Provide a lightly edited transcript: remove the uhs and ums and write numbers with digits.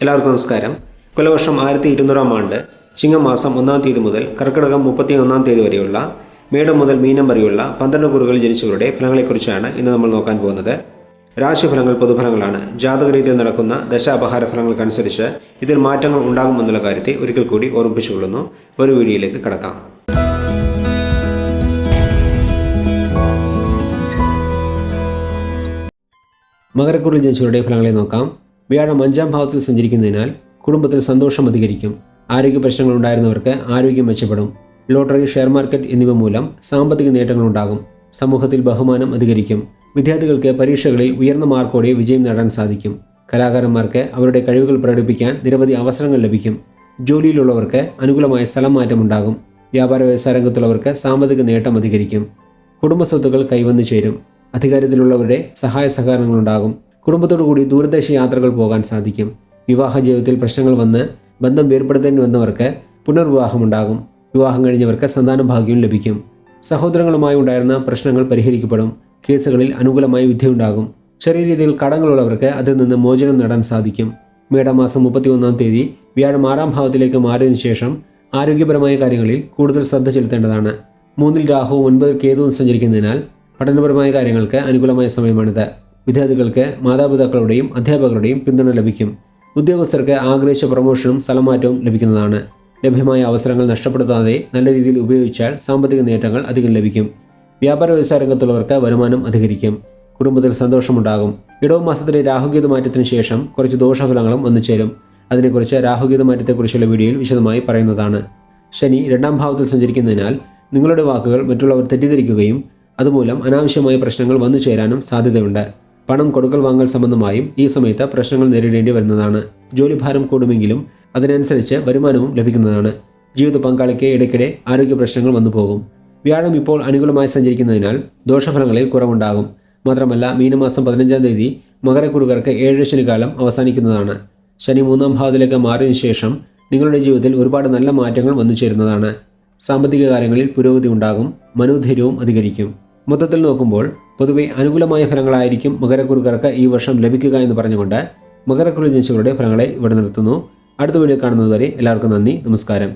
എല്ലാവർക്കും നമസ്കാരം. കൊല്ലവർഷം 1200 ആണ്ട് ചിങ്ങമാസം 1-ാം തീയതി മുതൽ കർക്കിടകം 31-ാം തീയതി വരെയുള്ള മേടം മുതൽ മീനം വരെയുള്ള 12 കുറുകൾ ജനിച്ചവരുടെ ഫലങ്ങളെക്കുറിച്ചാണ് ഇന്ന് നമ്മൾ നോക്കാൻ പോകുന്നത്. രാശിഫലങ്ങൾ പൊതുഫലങ്ങളാണ്. ജാതകരീതിയിൽ നടക്കുന്ന ദശാപഹാര ഫലങ്ങൾക്കനുസരിച്ച് ഇതിൽ മാറ്റങ്ങൾ ഉണ്ടാകുമെന്നുള്ള കാര്യത്തെ ഒരിക്കൽ കൂടി ഓർമ്മിപ്പിച്ചുകൊള്ളുന്നു. ഒരു വീഡിയോയിലേക്ക് കടക്കാം. മകരക്കുറിൽ ജനിച്ചവരുടെ ഫലങ്ങളെ നോക്കാം. വ്യാഴം 5-ാം ഭാവത്തിൽ സഞ്ചരിക്കുന്നതിനാൽ കുടുംബത്തിൽ സന്തോഷം അധികരിക്കും. ആരോഗ്യ പ്രശ്നങ്ങൾ ഉണ്ടായിരുന്നവർക്ക് ആരോഗ്യം മെച്ചപ്പെടും. ലോട്ടറി, ഷെയർ മാർക്കറ്റ് എന്നിവ മൂലം സാമ്പത്തിക നേട്ടങ്ങളുണ്ടാകും. സമൂഹത്തിൽ ബഹുമാനം അധികരിക്കും. വിദ്യാർത്ഥികൾക്ക് പരീക്ഷകളിൽ ഉയർന്ന മാർക്കോടെ വിജയം നേടാൻ സാധിക്കും. കലാകാരന്മാർക്ക് അവരുടെ കഴിവുകൾ പ്രകടിപ്പിക്കാൻ നിരവധി അവസരങ്ങൾ ലഭിക്കും. ജോലിയിലുള്ളവർക്ക് അനുകൂലമായ സ്ഥലം മാറ്റമുണ്ടാകും. വ്യാപാര വ്യവസായ രംഗത്തുള്ളവർക്ക് സാമ്പത്തിക നേട്ടം അധികരിക്കും. കുടുംബ സ്വത്തുക്കൾ കൈവന്നു ചേരും. അധികാരത്തിലുള്ളവരുടെ സഹായ സഹകരണങ്ങളുണ്ടാകും. കുടുംബത്തോടുകൂടി ദൂരദേശ യാത്രകൾ പോകാൻ സാധിക്കും. വിവാഹ ജീവിതത്തിൽ പ്രശ്നങ്ങൾ വന്ന് ബന്ധം വേർപ്പെടുത്തേണ്ടി വന്നവർക്ക് പുനർവിവാഹമുണ്ടാകും. വിവാഹം കഴിഞ്ഞവർക്ക് സന്താന ഭാഗ്യം ലഭിക്കും. സഹോദരങ്ങളുമായി ഉണ്ടായിരുന്ന പ്രശ്നങ്ങൾ പരിഹരിക്കപ്പെടും. കേസുകളിൽ അനുകൂലമായ വിധിയുണ്ടാകും. ചെറിയ രീതിയിൽ കടങ്ങളുള്ളവർക്ക് അതിൽ നിന്ന് മോചനം നേടാൻ സാധിക്കും. മേടമാസം 31-ാം തീയതി വ്യാഴം 6-ാം ഭാവത്തിലേക്ക് മാറിയതിനു ശേഷം ആരോഗ്യപരമായ കാര്യങ്ങളിൽ കൂടുതൽ ശ്രദ്ധ ചെലുത്തേണ്ടതാണ്. 3-ൽ രാഹുവും 9-ൽ കേതുവും സഞ്ചരിക്കുന്നതിനാൽ പഠനപരമായ കാര്യങ്ങൾക്ക് അനുകൂലമായ സമയമാണിത്. വിദ്യാർത്ഥികൾക്ക് മാതാപിതാക്കളുടെയും അധ്യാപകരുടെയും പിന്തുണ ലഭിക്കും. ഉദ്യോഗസ്ഥർക്ക് ആഗ്രഹിച്ച പ്രൊമോഷനും സ്ഥലമാറ്റവും ലഭിക്കുന്നതാണ്. ലഭ്യമായ അവസരങ്ങൾ നഷ്ടപ്പെടുത്താതെ നല്ല രീതിയിൽ ഉപയോഗിച്ചാൽ സാമ്പത്തിക നേട്ടങ്ങൾ അധികം ലഭിക്കും. വ്യാപാര വ്യവസായ രംഗത്തുള്ളവർക്ക് വരുമാനം അധികരിക്കും. കുടുംബത്തിൽ സന്തോഷമുണ്ടാകും. ഇടവ മാസത്തിലെ രാഹുകേതു മാറ്റത്തിന് ശേഷം കുറച്ച് ദോഷഫലങ്ങളും വന്നുചേരും. അതിനെക്കുറിച്ച് രാഹുകേതു മാറ്റത്തെക്കുറിച്ചുള്ള വീഡിയോയിൽ വിശദമായി പറയുന്നതാണ്. ശനി 2-ാം ഭാവത്തിൽ സഞ്ചരിക്കുന്നതിനാൽ നിങ്ങളുടെ വാക്കുകൾ മറ്റുള്ളവർ തെറ്റിദ്ധരിക്കുകയും അതുമൂലം അനാവശ്യമായ പ്രശ്നങ്ങൾ വന്നു ചേരാനും സാധ്യതയുണ്ട്. പണം കൊടുക്കൽ വാങ്ങൽ സംബന്ധമായും ഈ സമയത്ത് പ്രശ്നങ്ങൾ നേരിടേണ്ടി വരുന്നതാണ്. ജോലിഭാരം കൂടുമെങ്കിലും അതിനനുസരിച്ച് വരുമാനവും ലഭിക്കുന്നതാണ്. ജീവിത പങ്കാളിക്ക് ഇടയ്ക്കിടെ ആരോഗ്യ പ്രശ്നങ്ങൾ വന്നു പോകും. വ്യാഴം ഇപ്പോൾ അനുകൂലമായി സഞ്ചരിക്കുന്നതിനാൽ ദോഷഫലങ്ങളിൽ കുറവുണ്ടാകും. മാത്രമല്ല, മീനമാസം 15-ാം തീയതി മകരക്കുറുകാർക്ക് 7 ശനിക്കാലം അവസാനിക്കുന്നതാണ്. ശനി 3-ാം ഭാവത്തിലേക്ക് മാറിയതിനു ശേഷം നിങ്ങളുടെ ജീവിതത്തിൽ ഒരുപാട് നല്ല മാറ്റങ്ങൾ വന്നു ചേരുന്നതാണ്. സാമ്പത്തിക കാര്യങ്ങളിൽ പുരോഗതി ഉണ്ടാകും. മനോധൈര്യവും അധികരിക്കും. മൊത്തത്തിൽ നോക്കുമ്പോൾ പൊതുവെ അനുകൂലമായ ഫലങ്ങളായിരിക്കും മകരക്കുറുകാർക്ക് ഈ വർഷം ലഭിക്കുക എന്ന് പറഞ്ഞുകൊണ്ട് മകരക്കുറിൽ ജനിച്ചവരുടെ ഫലങ്ങളെ ഇവിടെ നിർത്തുന്നു. അടുത്ത വീഡിയോ കാണുന്നതുവരെ എല്ലാവർക്കും നന്ദി, നമസ്കാരം.